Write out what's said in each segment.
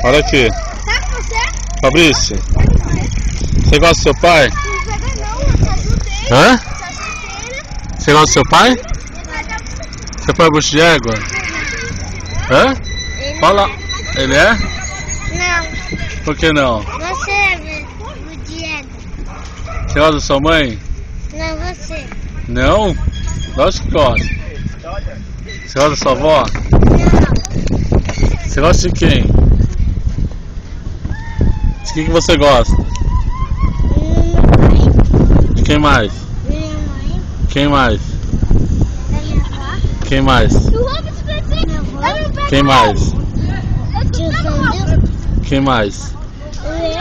Olha aqui. Sabe você? Fabrício, você gosta do seu pai? Não, Hã? Você gosta do seu pai? Seu pai é bucho de égua? Hã? Fala. Ele é? Não, Por que não? você é o Diego. Você gosta da sua mãe? Não, você. Não? Lógico que gosta. Você gosta da sua avó? Não. Você gosta de quem? De quem que você gosta? Meu pai, De quem mais? minha mãe, Quem mais? da minha avó. Quem mais? Minha avó. Quem mais? Tio Sandro. Quem mais? Lê.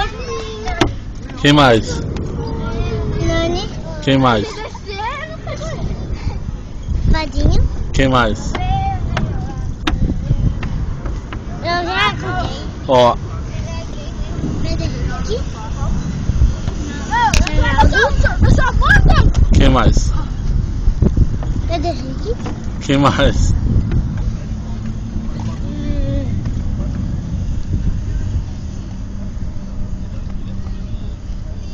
Quem mais? Nani. Quem mais? Vadinho. Quem mais? Eu já joguei. Ó, Frederic. Ronaldo. quem mais? Frederic. Quem mais?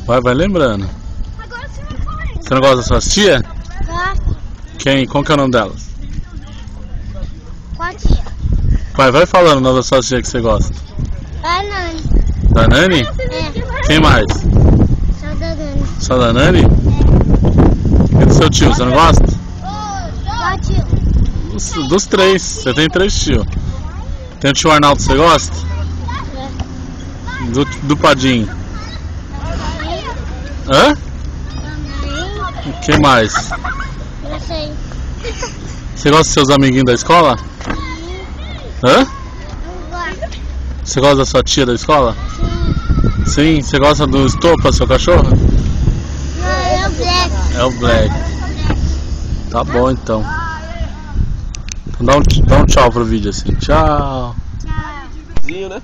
Vai lembrando. Agora você vai falar. Você não gosta das suas tias? Gosto. Quem? Qual que é o nome delas? Qual tia? Vai falando o nome das suas tias que você gosta. A Nani. Da Nani? É. Quem mais? Só da Nani. Só da Nani? E do seu tio, você não gosta? Qual tio? Dos três, você tem 3 tios. Tem o tio Arnaldo, você gosta? Do Padinho. Hã? Também. Quem mais? Não sei. Você gosta dos seus amiguinhos da escola? Hã? Não gosto. Você gosta da sua tia da escola? Sim. Sim, você gosta do Estopa, seu cachorro? Não, é o Black. É o Black. Tá bom então. Então dá um tchau pro vídeo assim. Tchau. Tchau. Né?